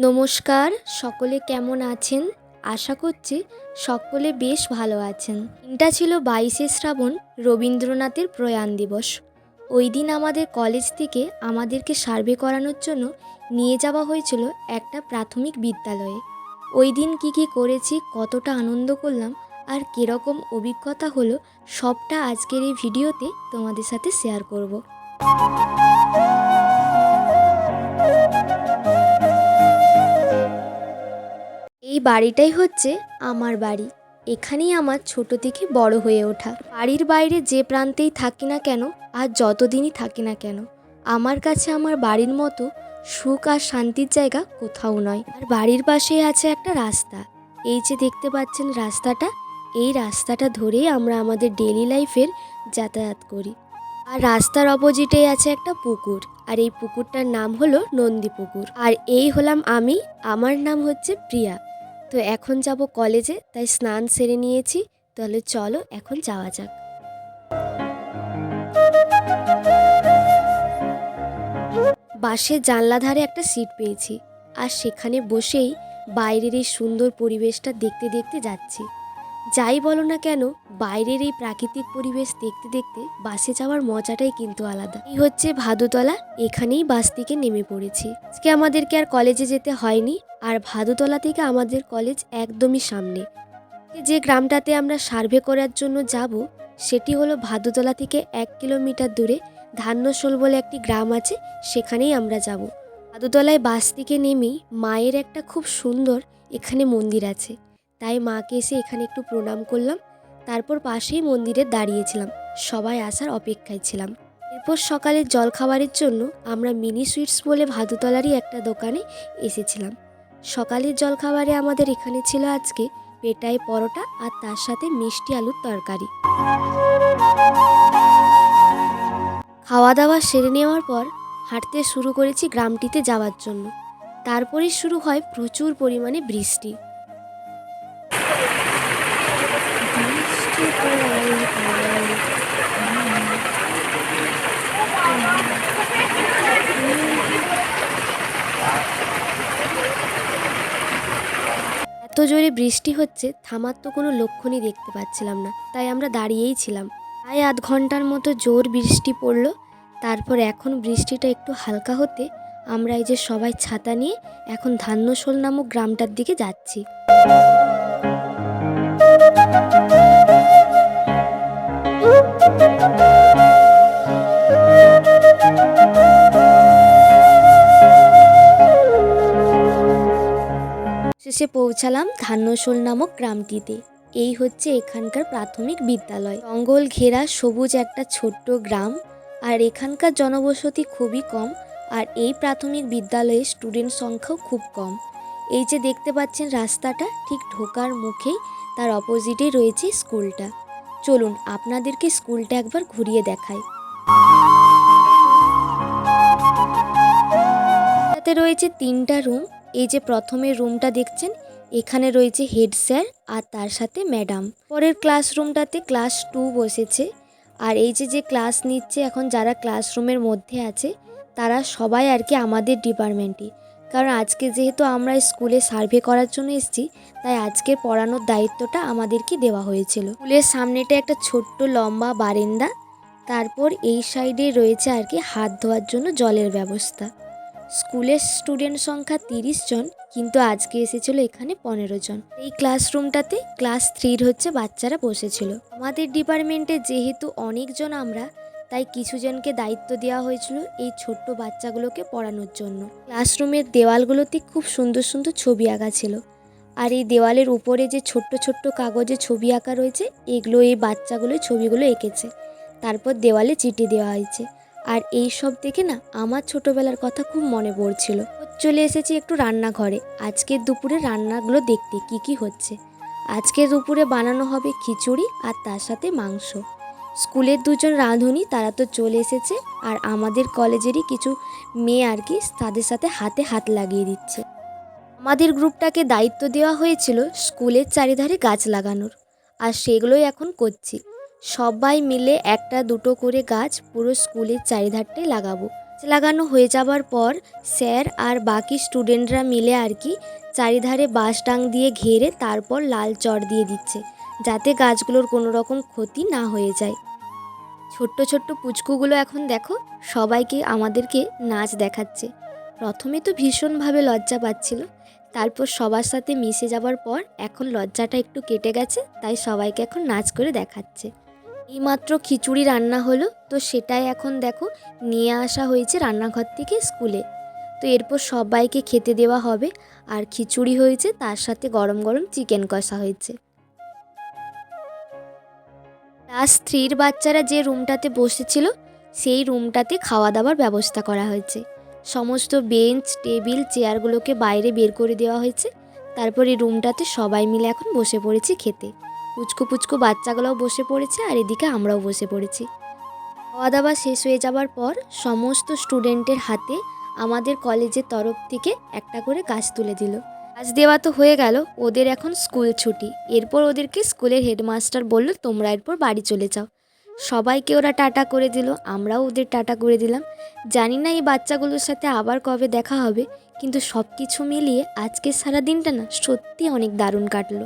নমস্কার, সকলে কেমন আছেন? আশা করছি সকলে বেশ ভালো আছেন। দিনটা ছিল 22শে শ্রাবণ, রবীন্দ্রনাথের প্রয়াণ দিবস। ওই দিন আমাদের কলেজ থেকে আমাদেরকে সার্ভে করানোর জন্য নিয়ে যাওয়া হয়েছিল একটা প্রাথমিক বিদ্যালয়ে। ওই দিন কী করেছি, কতটা আনন্দ করলাম আর কীরকম অভিজ্ঞতা হলো, সবটা আজকের এই ভিডিওতে তোমাদের সাথে শেয়ার করব। এই বাড়িটাই হচ্ছে আমার বাড়ি। এখানেই আমার ছোট থেকে বড় হয়ে ওঠা। বাড়ির বাইরে যে প্রান্তেই থাকি না কেন আর যতদিনই থাকি না কেন, আমার কাছে আমার বাড়ির মতো সুখ আর শান্তির জায়গা কোথাও নয়। আর বাড়ির পাশেই আছে একটা রাস্তা। এই যে দেখতে পাচ্ছেন রাস্তাটা, এই রাস্তাটা ধরেই আমরা আমাদের ডেইলি লাইফের যাতায়াত করি। আর রাস্তার অপোজিটেই আছে একটা পুকুর, আর এই পুকুরটার নাম হলো নন্দী পুকুর। আর এই হলাম আমি, আমার নাম হচ্ছে প্রিয়া। তো এখন যাব কলেজে, তাই স্নান সেরে নিয়েছি। তাহলে চলো এখন যাওয়া যাক। বাসের জানলা ধারে একটা সিট পেয়েছি, আর সেখানে বসেই বাইরের এই সুন্দর পরিবেশটা দেখতে দেখতে যাচ্ছি। যাই বলো না কেন, বাইরের এই প্রাকৃতিক পরিবেশ দেখতে দেখতে বাসে যাওয়ার মজাটাই কিন্তু আলাদা। এই হচ্ছে ভাদুতলা, এখানেই বাস থেকে নেমে পড়েছি। আজকে আমাদেরকে আর কলেজে যেতে হয়নি, আর ভাদুতলা থেকে আমাদের কলেজ একদমই সামনে। যে গ্রামটাতে আমরা সার্ভে করার জন্য যাব, সেটি হলো ভাদুতলা থেকে 1 কিলোমিটার দূরে ধান্যশোল বলে একটি গ্রাম আছে, সেখানেই আমরা যাব। ভাদুতলায় বাস থেকে নেমেই মায়ের একটা খুব সুন্দর এখানে মন্দির আছে, তাই মাকে এসে এখানে একটু প্রণাম করলাম। তারপর পাশেই মন্দিরে দাঁড়িয়েছিলাম, সবাই আসার অপেক্ষায় ছিলাম। এরপর সকালের জলখাবারের জন্য আমরা মিনি সুইটস বলে ভাদুতলারই একটা দোকানে এসেছিলাম। সকালের জলখাবারে আমাদের এখানে ছিল আজকে পেটাই পরোটা আর তার সাথে মিষ্টি আলুর তরকারি। খাওয়া দাওয়া সেরে নেওয়ার পর হাঁটতে শুরু করেছি গ্রামটিতে যাওয়ার জন্য। তারপরেই শুরু হয় প্রচুর পরিমাণে বৃষ্টি। এত জোরে বৃষ্টি হচ্ছে, থামার তো কোনো লক্ষণই দেখতে পাচ্ছিলাম না, তাই আমরা দাঁড়িয়েই ছিলাম। প্রায় আধ ঘন্টার মতো জোর বৃষ্টি পড়লো। তারপর এখন বৃষ্টিটা একটু হালকা হতে আমরা এই যে সবাই ছাতা নিয়ে এখন ধান্যশোল নামক গ্রামটার দিকে যাচ্ছি। শেষে পৌঁছালাম ধান্যশোল নামক গ্রামটিতে। এই হচ্ছে এখানকার প্রাথমিক বিদ্যালয়। জঙ্গল ঘেরা সবুজ একটা ছোট্ট গ্রাম, আর এখানকার জনবসতি খুবই কম। আর এই প্রাথমিক বিদ্যালয়ে স্টুডেন্ট সংখ্যাও খুব কম। এই যে দেখতে পাচ্ছেন রাস্তাটা, ঠিক ঢোকার মুখেই তার অপোজিটেই রয়েছে স্কুলটা। চলুন আপনাদেরকে স্কুলটা একবার ঘুরিয়ে দেখাই। এটাতে রয়েছে 3টা রুম। এই যে প্রথমের রুমটা দেখছেন, এখানে রয়েছে হেড স্যার আর তার সাথে ম্যাডাম। পরের ক্লাসরুমটাতে ক্লাস 2 বসেছে। আর এই যে ক্লাস নিচ্ছে এখন যারা ক্লাসরুমের মধ্যে আছে, তারা সবাই আর কি আমাদের ডিপার্টমেন্টই। কারণ আজকে যেহেতু আমরা স্কুলে সার্ভে করার জন্য এসেছি, তাই আজকে পড়ানোর দায়িত্বটা আমাদেরকে দেওয়া হয়েছিল। স্কুলের সামনেটা একটা ছোট্ট লম্বা বারান্দা, তারপর এই সাইডে রয়েছে আর কি হাত ধোয়ার জন্য জলের ব্যবস্থা। স্কুলের স্টুডেন্ট সংখ্যা 30 জন, কিন্তু আজকে এসেছিল এখানে 15 জন। এই ক্লাসরুমটাতে ক্লাস 3 হচ্ছে বাচ্চারা বসেছিল। আমাদের ডিপার্টমেন্টে যেহেতু অনেকজন আমরা, তাই কিছু জনকে দায়িত্ব দেওয়া হয়েছিল এই ছোট্ট বাচ্চাগুলোকে পড়ানোর জন্য। ক্লাসরুমের দেওয়ালগুলোতে খুব সুন্দর সুন্দর ছবি আঁকা ছিল। আর এই দেওয়ালের উপরে যে ছোট্ট ছোট্ট কাগজে ছবি আঁকা রয়েছে, এগুলো এই বাচ্চাগুলো ছবিগুলো এঁকেছে, তারপর দেওয়ালে চিঠি দেওয়া হয়েছে। আর এই সব দেখে না আমার ছোটবেলার কথা খুব মনে পড়ছিল। চলে এসেছি একটু রান্নাঘরে, আজকের দুপুরে রান্নাগুলো দেখতে কি হচ্ছে। আজকের দুপুরে বানানো হবে খিচুড়ি আর তার সাথে মাংস। স্কুলের 2জন রাঁধুনি তারা তো চলে এসেছে, আর আমাদের কলেজেরই কিছু মেয়ে আর কি তাদের সাথে হাতে হাত লাগিয়ে দিচ্ছে। আমাদের গ্রুপটাকে দায়িত্ব দেওয়া হয়েছিল স্কুলের চারিধারে গাছ লাগানোর, আর সেগুলোই এখন করছি। সবাই মিলে 1টা 2টো করে গাছ পুরো স্কুলের চারিধারটাই লাগাবো, লাগানো হয়ে যাবার পর স্যার আর বাকি স্টুডেন্টরা মিলে আর কি চারিধারে বাঁশ ডাং দিয়ে ঘিরে তারপর লাল চড় দিয়ে দিচ্ছে, যাতে গাছগুলোর কোনো রকম ক্ষতি না হয়ে যায়। ছোট্ট ছোট্ট পুচকুগুলো এখন দেখো সবাইকে আমাদেরকে নাচ দেখাচ্ছে। প্রথমে তো ভীষণভাবে লজ্জা পাচ্ছিল, তারপর সবার সাথে মিশে যাবার পর এখন লজ্জাটা একটু কেটে গেছে, তাই সবাইকে এখন নাচ করে দেখাচ্ছে। এইমাত্র খিচুড়ি রান্না হলো, তো সেটাই এখন দেখো নিয়ে আসা হয়েছে রান্নাঘর থেকে স্কুলে। তো এরপর সবাইকে খেতে দেওয়া হবে। আর খিচুড়ি হয়েছে, তার সাথে গরম গরম চিকেন কষা হয়েছে। ক্লাস 3-র বাচ্চারা যে রুমটাতে বসেছিল সেই রুমটাতে খাওয়া দাওয়ার ব্যবস্থা করা হয়েছে। সমস্ত বেঞ্চ টেবিল চেয়ারগুলোকে বাইরে বের করে দেওয়া হয়েছে। তারপর এই রুমটাতে সবাই মিলে এখন বসে পড়েছি খেতে। পুচকু পুচকু বাচ্চাগুলোও বসে পড়েছে, আর এদিকে আমরাও বসে পড়েছি। খাওয়া দাওয়া শেষ হয়ে যাবার পর সমস্ত স্টুডেন্টের হাতে আমাদের কলেজের তরফ থেকে একটা করে গাছ তুলে দিল। গাছ দেওয়া তো হয়ে গেল, ওদের এখন স্কুল ছুটি। এরপর ওদেরকে স্কুলের হেডমাস্টার বলল তোমরা এরপর বাড়ি চলে যাও। সবাইকে ওরা টাটা করে দিল, আমরাও ওদের টাটা করে দিলাম। জানি না এই বাচ্চাগুলোর সাথে আবার কবে দেখা হবে, কিন্তু সব কিছু মিলিয়ে আজকের সারা দিনটা না সত্যি অনেক দারুণ কাটলো।